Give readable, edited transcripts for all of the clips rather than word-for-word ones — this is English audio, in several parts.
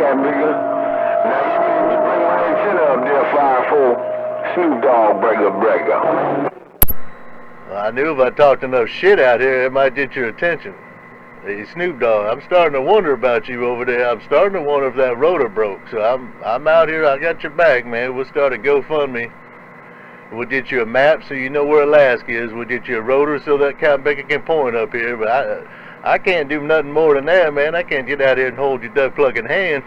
cat nigga. Now you need to bring my antenna up there, 5-4. Snoop Dogg, breaker. Well, I knew if I talked enough shit out here, it might get your attention. Hey, Snoop Dogg, I'm starting to wonder about you over there. I'm starting to wonder if that rotor broke. So I'm out here. I got your back, man. We'll start a GoFundMe. We'll get you a map so you know where Alaska is. We'll get you a rotor so that Cotton Picker can point up here. But I can't do nothing more than that, man. I can't get out here and hold your duck plucking hand.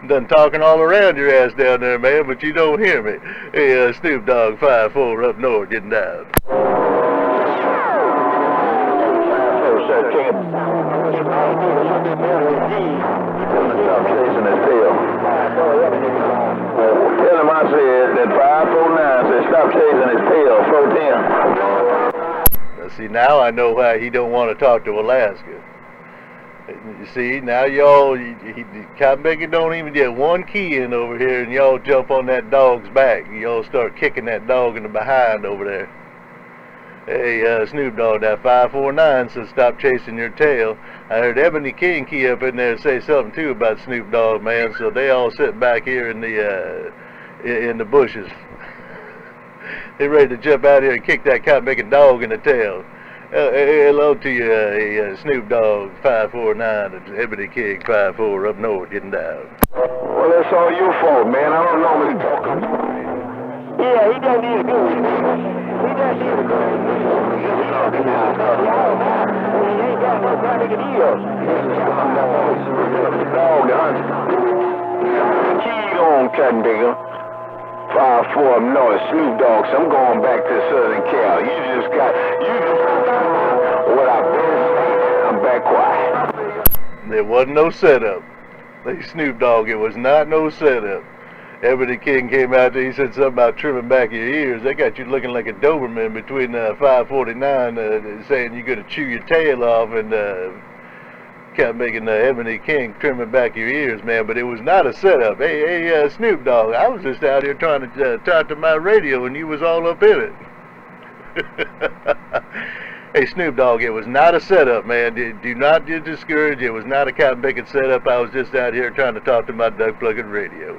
Done talking all around your ass down there, man, but you don't hear me. Hey, Snoop Dogg 5-4 up north getting down. Tell him I said that 549 said stop chasing his tail, 410. See, now I know why he don't want to talk to Alaska. You see, now y'all, Cotton Picker don't even get one key in over here, and y'all jump on that dog's back. Y'all start kicking that dog in the behind over there. Hey, Snoop Dogg, that 549 says stop chasing your tail. I heard Ebony King key up in there say something too about Snoop Dogg, man. So they all sitting back here in the bushes. They ready to jump out here and kick that cotton picking dog in the tail. Hello to you, Snoop Dogg 549 and Ebony King 5-4 up north getting down. Well, that's all your fault, man. I don't normally talk. Yeah, he doesn't need to do it. He doesn't need to do it. He ain't got no cotton picking ears. Dog, key on, cotton picker. 5-4 up north, Snoop Dogg. So I'm going back to Southern Cal. You just got what I've been saying. I'm back quiet. There wasn't no setup. Hey, Snoop Dogg, it was not no setup. Ebony King came out there, he said something about trimming back your ears. They got you looking like a Doberman between 549 saying you're going to chew your tail off and kept making Ebony King trimming back your ears, man. But it was not a setup. Hey, Snoop Dogg, I was just out here trying to talk to my radio and you was all up in it. Hey, Snoop Dogg, it was not a setup, man. Do not get discouraged. It was not a cotton picking setup. I was just out here trying to talk to my duck plucking radio.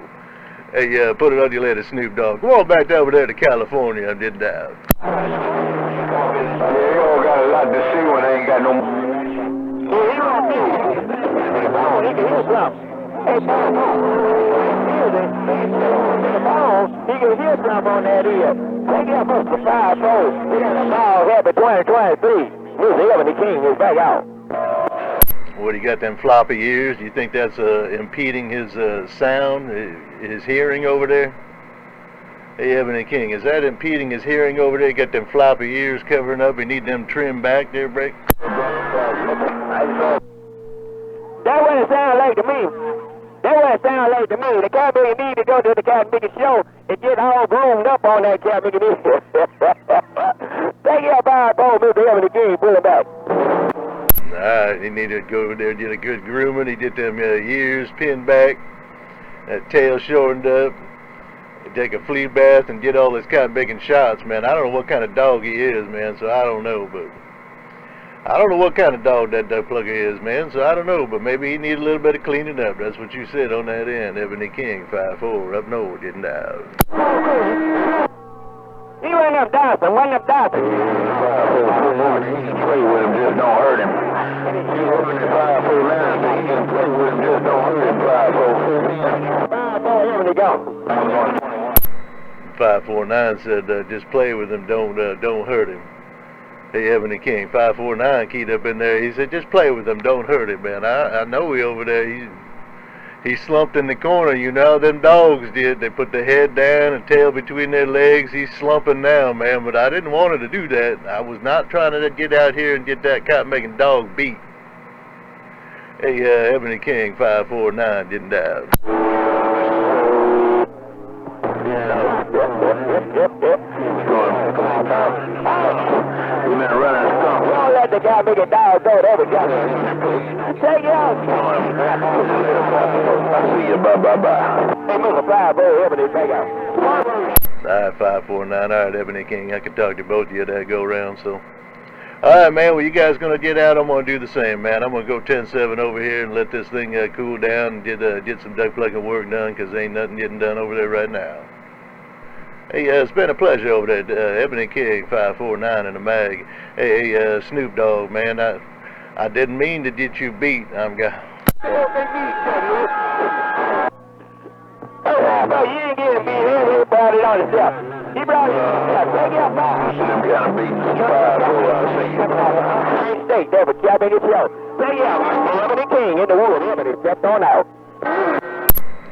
Hey, put it on your letter, Snoop Dogg. Come on back over there to California. I'm getting down. Yeah, you all got a lot to see when I ain't got no. Yeah, he won't be. He can hear something. Hey, Bob, he can hear something on that ear. They got us for 5-4. We got a ball happy 2023. Here's Ebony King is back out. What, he got them floppy ears? Do you think that's impeding his sound, his hearing over there? Hey, Ebony King, is that impeding his hearing over there? He got them floppy ears covering up. He need them trimmed back there, Break? That's what it sounds like to me. That's what it sounds like to me. The Cotton Picker need to go to the Cotton Picker show and get all groomed up on that Cotton Picker. Take your 5-4, Mr. Ebony King, pull it back. Nah, he need to go over there and get a good grooming. He get them ears pinned back, that tail shortened up, take a flea bath and get all his cotton picking shots, man. I don't know what kind of dog he is, man, so I don't know, but I don't know what kind of dog that duck plucker is, man, so I don't know, but maybe he need a little bit of cleaning up. That's what you said on that end. Ebony King 5-4 up north getting down. He wasn't up dancing, wasn't up dancing. He can play with him, just don't hurt him. He's working at 549, so he can play with him, just don't hurt him. 5-4, Ebony go. 549 said just play with him, don't hurt him. Hey, Ebony King 549 keyed up in there. He said just play with him, don't hurt him, man. I know he over there. He slumped in the corner, you know, them dogs did. They put the head down and tail between their legs. He's slumping now, man, but I didn't want him to do that. I was not trying to get out here and get that cotton-making dog beat. Hey, Ebony King 549 didn't die. We've been running a skunk. Don't let the guy make a dog go to every guy. Take it out. I see you. Bye. Hey, Mr. 5-4, Ebony, back out. 549, all right, Ebony King. I can talk to both of you that go around, so All right, man. Well, you guys gonna get out? I'm gonna do the same, man. I'm gonna go 10-7 over here and let this thing cool down and get some duck plucking work done, 'cause ain't nothing getting done over there right now. Hey, it's been a pleasure over there, Ebony King 549 in the mag. Hey, Snoop Dogg, man. I didn't mean to get you beat. I'm got. No, you ain't getting beat. He brought it on himself. He brought it on himself. Take it up, man. Slim kind of beat 5-4, I see you. Mistake there, but Jack it yourself. Take it up, man. Ebony King in the woods. Ebony stepped on out.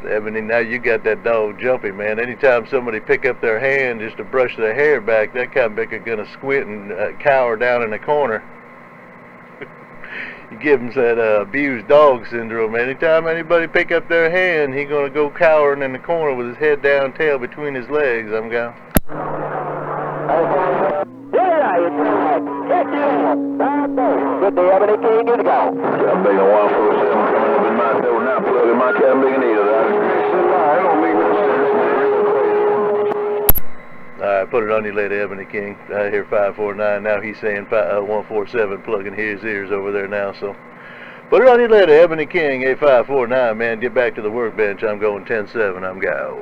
Ebony, now you got that dog jumpy, man. Anytime somebody pick up their hand just to brush their hair back, that convict gonna squint and cower down in the corner. You give him that abused dog syndrome. Anytime anybody pick up their hand, he gonna go cowering in the corner with his head down, tail between his legs. I'm going. Good day, Ebony King, good to go. I'm big on 147 coming up in my door, not plugging my cat big neither. I don't make no sense. Alright, put it on you later, Ebony King. I hear 549 now. He's saying 147, plugging his ears over there now. So put it on you later, Ebony King. Hey, 549, man. Get back to the workbench. I'm going 10-7. I'm go.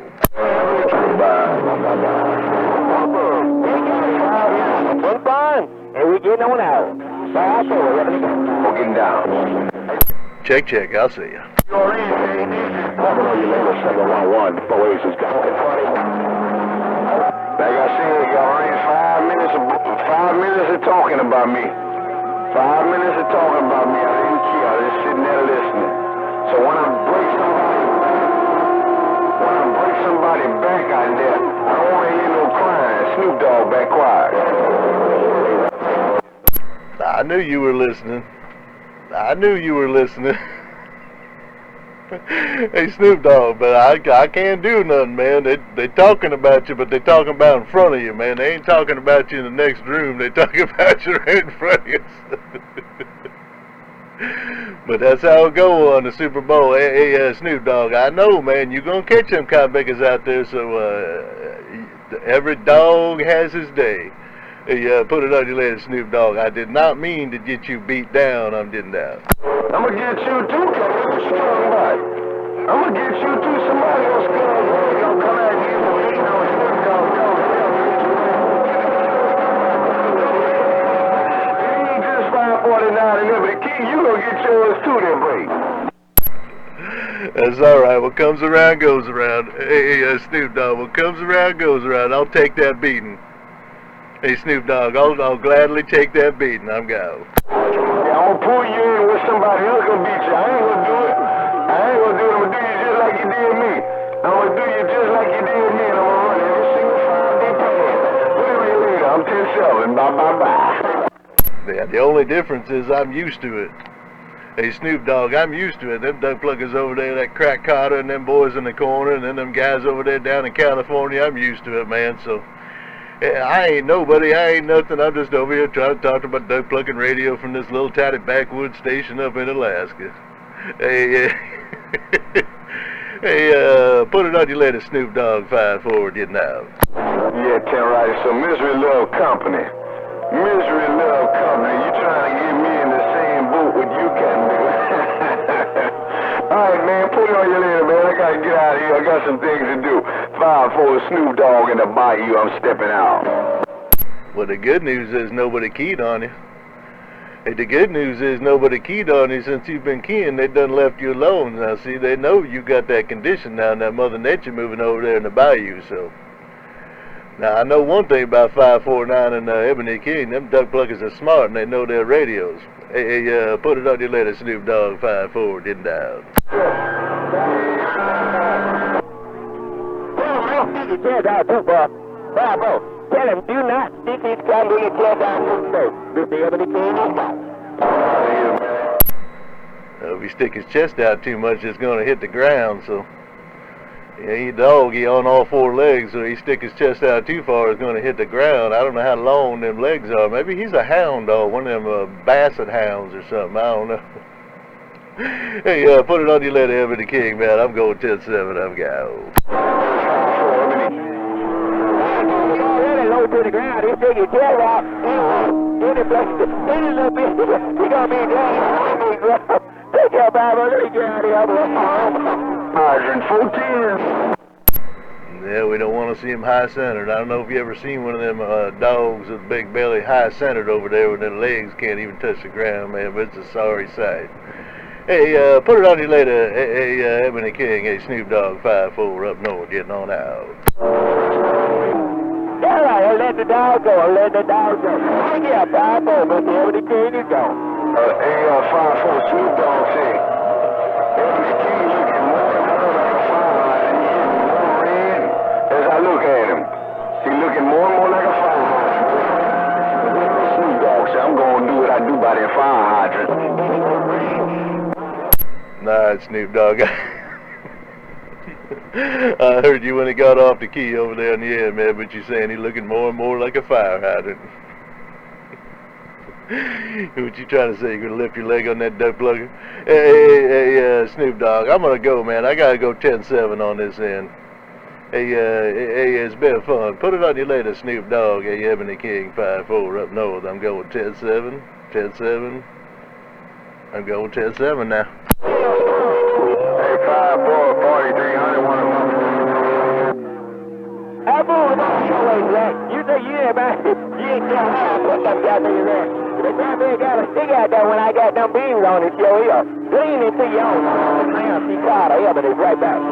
One fun, and we getting on out. We're getting down. Check, check. I'll see you. Like I said, y'all ain't 5 minutes of talking about me. 5 minutes of talking about me. I didn't care. I was just sitting there listening. So when I break somebody back out there, I don't want to hear no crying. Snoop Dogg back quiet. I knew you were listening. I knew you were listening. Hey, Snoop Dogg, but I can't do nothing, man. They talking about you, but they talking about in front of you, man. They ain't talking about you in the next room. They talking about you right in front of you. But that's how it go on the Super Bowl. Hey, Snoop Dogg, I know, man. You gonna catch them convicts out there, so every dog has his day. Hey, put it on your later, Snoop Dogg. I did not mean to get you beat down. I'm getting down. I'm gonna get you too, somebody. I'm gonna get you too. Somebody else gonna come at you for hating on Snoop Dogg. It ain't just 549 and Ebony King. You gonna get yours too, then, break. That's all right. What comes around goes around. Hey, Snoop Dogg. What comes around goes around. I'll take that beating. Hey, Snoop Dogg, I'll gladly take that beating. I'm go. Yeah, I'm gonna pull you in with somebody else gonna beat you. I ain't gonna do it. I'm gonna do you just like you did me. I'm gonna do you just like you did me, and I'm gonna run every single 5-day plan. Whatever you later, I'm 10-7. Bye. Yeah, the only difference is I'm used to it. Hey, Snoop Dogg, I'm used to it. Them duck pluckers over there, that crack Carter, and them boys in the corner, and then them guys over there down in California, I'm used to it, man, so... I ain't nobody, I ain't nothing. I'm just over here trying to talk about duck plucking radio from this little tiny backwoods station up in Alaska. Hey, hey, put it on your later, Snoop Dogg 5-4, getting out. Yeah, Tim, right. So misery love company. Misery love company. You trying to get me in the same boat with you can do. All right, man, put it on your later, man. I gotta get out of here. I got some things to do. 5-4 Snoop Dogg in the bayou. I'm stepping out. Well, the good news is nobody keyed on you. Hey, the good news is nobody keyed on you since you've been keying. They done left you alone. Now, see, they know you got that condition now, and that Mother Nature moving over there in the bayou, so. Now, I know one thing about 549 and Ebony King. Them duck pluckers are smart, and they know their radios. Hey, put it on your later, Snoop Dogg 5-4, getting down. Stick his chest out too far. Bravo. Tell him, do not stick his candle chest out too far. Mr. Ebony King is out. If he stick his chest out too much, it's going to hit the ground, so... Yeah, he dog, he on all 4 legs, so he stick his chest out too far, it's going to hit the ground. I don't know how long them legs are. Maybe he's a hound dog, one of them basset hounds or something. I don't know. Hey, put it on your later, Ebony King, man. I'm going 10-7. I'm go. Low to the ground. He stick his chest out. Any little bit, he gonna be down. Take your Bible, let me get out of here. Hydrant 410. Yeah, we don't want to see him high-centered. I don't know if you ever seen one of them dogs with big belly high-centered over there where their legs can't even touch the ground, man, but it's a sorry sight. Hey, put it on you later. Hey, Ebony King, hey, Snoop Dogg 5-4 up north, getting on out. All right, let the dog go, let the dog go. Yeah, 5-4, but Ebony King, you go. Hey, 5-4 Snoop Dogg say, Ebony King looking more and more like a fire hydrant. He getting more red as I look at him. He looking more and more like a fire hydrant. Snoop Dogg say, I'm gonna do what I do by that fire hydrant. Nah, it's Snoop Dogg. I heard you when he got off the key over there in the end, man, but you're saying he's looking more and more like a fire hydrant. What you trying to say? You gonna lift your leg on that duck plugger? Hey, Snoop Dogg, I'm gonna go, man. I gotta go 10-7 on this end. Hey, it's been fun. Put it on you later, Snoop Dogg. Hey, Ebony King 5-4 up north. I'm going 10-7, 10-7. I'm going 10-7 now. Hey, 5-4 4300 one of them. I moved about your way, Jack. You say, yeah, man. You ain't tell how I put them goddamn there. The goddamn got a stick out there when I got them beans on his show here. Clean it to your own. Man, she caught her. Ebony's right back. He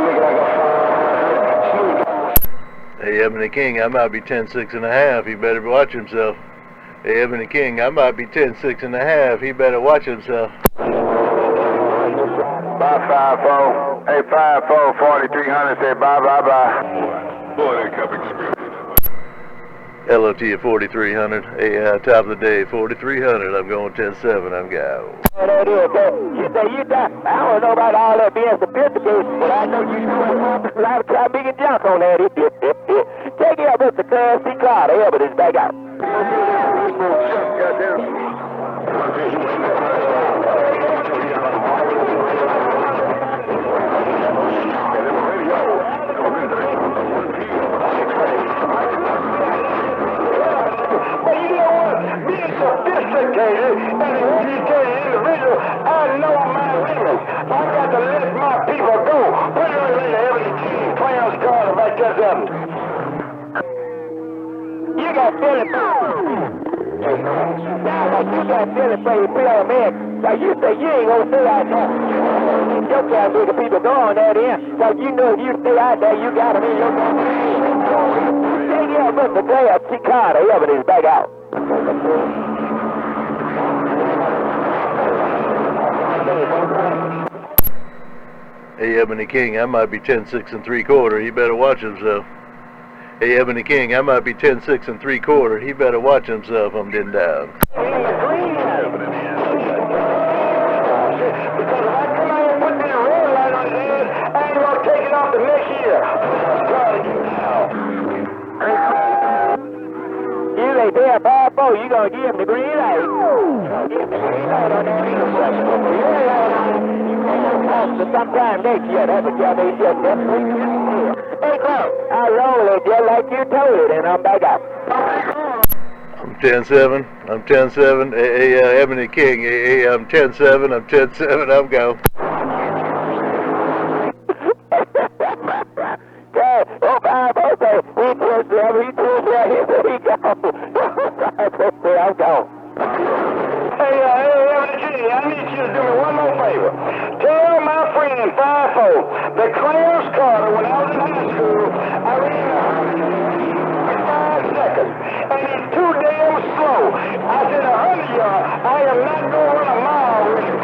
look like a fire hydrant. Hey, Ebony King, I might be 10-6.5. He better watch himself. Hey, Ebony King, I might be 10-6.5. He better watch himself. Bye, 5-4. Hey, 5-4 4300 say bye. Boy, that cup expensive. LOT at 4300. Hey, top of the day, 4300. I'm going 10-7. I'm going. That is, you say you die. I don't know about all that being sophisticated, but I know you do a lot of try big and junk on that. Take it up with the Class C car. Ebony's back out. Sophisticated and an educated individual, I know my limits. I got to let my people go. Put it on later, Ebony King, Clarence Carter, back to them. You got Philip. Sound like you got Philip for your real man. So you say you ain't gonna stay out there. Your kind of people go on that end. So you know if you stay out there, you got them in your country. Take it up with the player, Chicago. Ebony's back out. Hey, Ebony King, I might be 10-6.75. He better watch himself. Hey, Ebony King, I might be 10-6.75. He better watch himself. I'm getting down. Because if I come out and put this red light on his head, I ain't gonna take it off the next year. You lay there 5-4, you gonna give him the green light. Give him the green light on that intersection. You gonna talk to sometime next year. That's what y'all made just next week. Hey, Clark, I roll it just like you told it, and I'm back out. I'm 10-7. I'm 10-7. Hey, Ebony King. Hey, I'm 10-7. I'm 10-7. I'm going. Oh, 5-4 say, he 10-7. He 10-7. Here we go. 5-4 say, I'm gone. Hey, Ebony King, I need you to do me one more favor. Tell my friend 5-4 that Clarence Carter, when I was in high school, I ran 105 seconds, and he's too damn slow. I said 100 yards. I am not going to run a mile with him.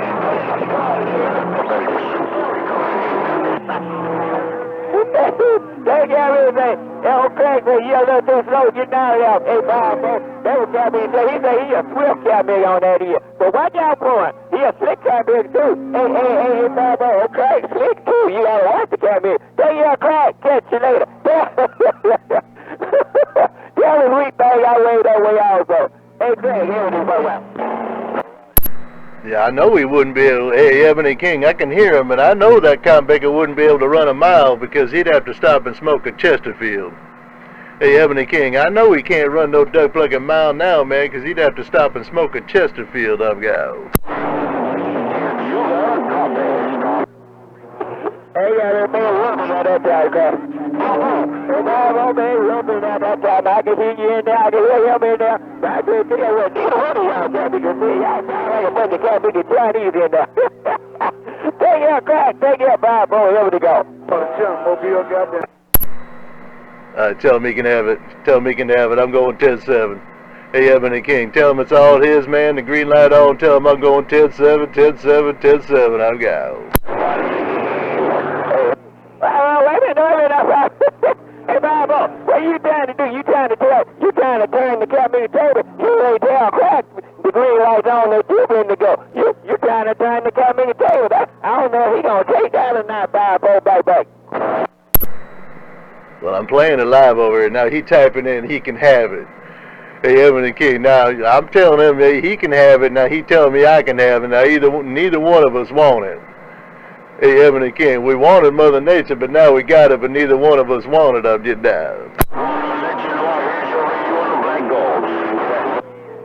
They got everything. Old Craig said, you're a little too slow. Get down there. Hey, 5-4. That was Cabby. He said he a swift Cabby on that ear. So watch out for him. He a slick Cabby too. Hey, 5-4. Old Craig slick too. You gotta watch the Cabby. Tell you a Craig. Catch you later. Tell him we thing I way that way also. Hey, Craig, here it is. Well. Yeah, I know he wouldn't be able. Hey, Ebony King, I can hear him, and I know that Combaker wouldn't be able to run a mile because he'd have to stop and smoke a Chesterfield. Hey, Ebony King, I know he can't run no duck plucking mile now, man, 'cause he'd have to stop and smoke a Chesterfield I've got. Hey, yeah, man, rubbing at that time, man. Hey, man, rubbing at that time. I can hear you in there. I can hear him in there. I can tell you what, neither one of y'all can't be good. Y'all sound like a bunch of can't be good Chinese in there. Take your crack. Take your five, boy. Here we go. Mobile got there. Tell him he can have it. Tell him he can have it. I'm going 10-7. Hey, Ebony King, tell him it's all his, man. The green light on. Tell him I'm going 10-7, 10-7, 10-7. I'm going. Wait a minute. Hey, Bible, what you trying to do? You trying to turn the cabinet table. You ain't tell crack the green light's on there too in to go. You trying to turn the cabinet table. I don't know if he gonna take that or not, Bible, back. Well, I'm playing it live over here. Now he typing in, he can have it. Hey, Ebony King, now I'm telling him he can have it. Now he telling me I can have it. Now neither one of us want it. Hey, Ebony King, we wanted Mother Nature, but now we got it, but neither one of us wanted. I'm just down.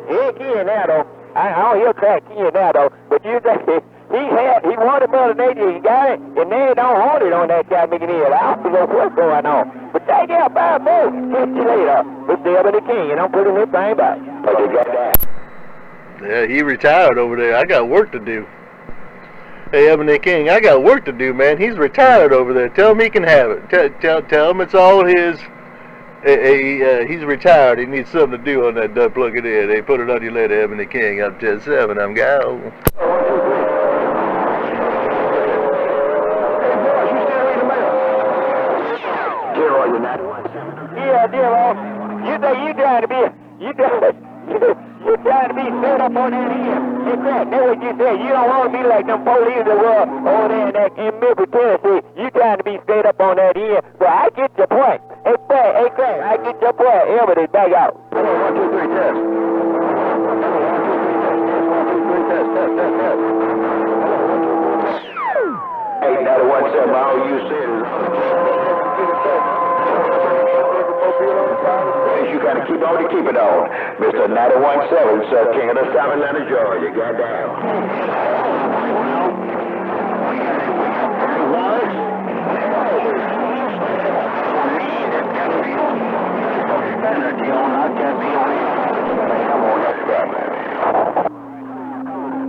He ain't keying now, though. I don't hear crack keying now, though. But you say he wanted Mother Nature, he got it, and they don't want it on that guy making it. I don't know what's going on. But take out 5 more. Catch you later. Mr. Ebony King, and I'm putting this thing back. But you got that. Yeah, he retired over there. I got work to do. Hey, Ebony King, I got work to do, man. He's retired over there. Tell him he can have it. Tell him it's all his. He's retired. He needs something to do on that duck plugging in. Hey, put it on your later, Ebony King. I'm 10-7. I'm go. Yeah, dear Lord. You say you trying to be set up on that end. In fact, that's what you said. You don't want to be like them police that were over there in Memphis, Tennessee. You trying to be straight up on that end. So I get your point. Hey, Craig, I get your point. Everybody back out. 1, 2, 3, test. 891 all you said is you gotta keep on to keep it on. Mr. 917, sir, King of the South Atlanta, Georgia. Goddamn.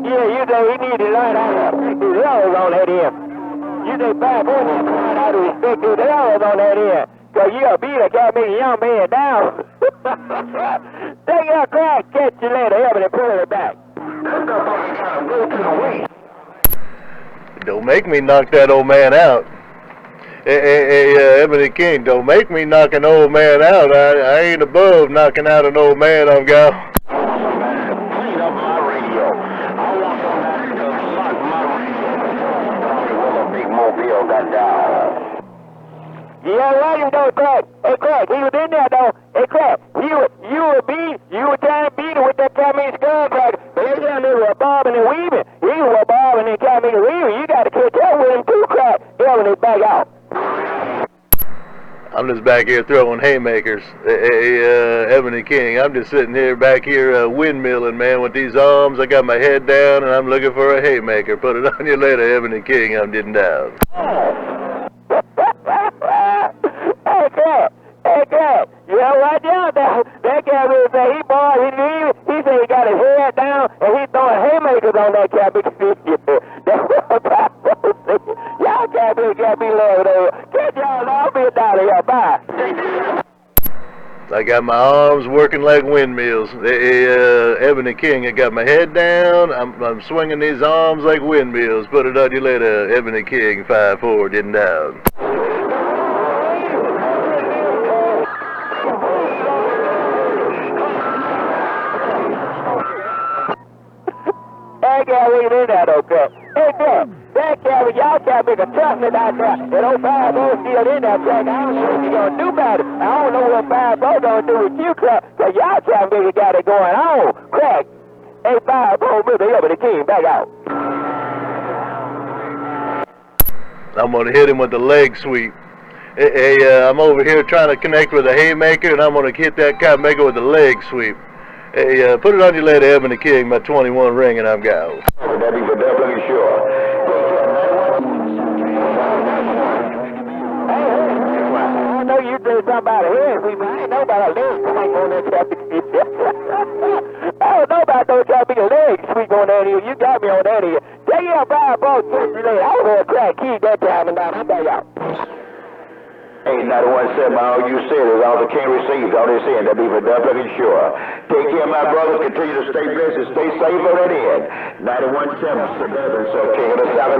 Yeah, you say he need to learn how to respect his errors on that end. You say 5 more need to learn how to respect his errors on that end. Cause you a beater can't make a young man down. Take your crack, catch you later, Ebony, pull it back. Don't make me knock that old man out. Hey, Ebony King, don't make me knock an old man out. I ain't above knocking out an old man, I'm go. Clean up my radio. I want somebody to suck my radio. Well, a big mobile got down. Yeah, right, you know, Craig. Hey, Craig, he was in there, though. Hey, Craig, you were trying to beat him with that Camille skull cracker. But they got a little bobbing and weaving. He was bobbing and Camille weaving. You got to catch up with him, too, Craig. Yeah, when they back out. I'm just back here throwing haymakers. Hey, Ebony King, I'm just sitting here back here windmilling, man, with these arms. I got my head down, and I'm looking for a haymaker. Put it on you later, Ebony King. I'm getting down. Hey, Craig, you know right down there. That guy really say he said he got his head down and he throwing haymakers on that cabin. That's what I'm saying. Y'all can't be loved over. Catch y'all, I'll be down here. Bye. I got my arms working like windmills. Hey, Ebony King, I got my head down. I'm swinging these arms like windmills. Put it on you later, Ebony King, 5-4, getting down. That guy ain't in that, okay? Hey, Craig, that guy, y'all can't make a trustment out there. That old 5-0 still in that, Craig. I don't know what you gonna do about it. I don't know what 5-0 gonna do with you, Craig, because y'all can't make it got it going on. Craig, hey, 5-0, Mr. Ebony King, back out. I'm gonna hit him with the leg sweep. Hey, I'm over here trying to connect with a haymaker, and I'm going to hit that copmaker with a leg sweep. Hey, put it on your lead, Ebony King, my 21 ring, and I'm go. That be for definitely sure. I know you said something about a head sweep, but I ain't know about a leg sweep on that traffic. I don't know about no traffic leg sweep on that here. You got me on that here. Take your 5 bucks, I was on a crack key that time, and now I'm back out. Ain't not one said by all you said is all the king received. All they saying that be for definitely sure. Take care, my brothers. Continue to stay blessed and stay safe on that end. 91.7 Suburban, so King of the Southern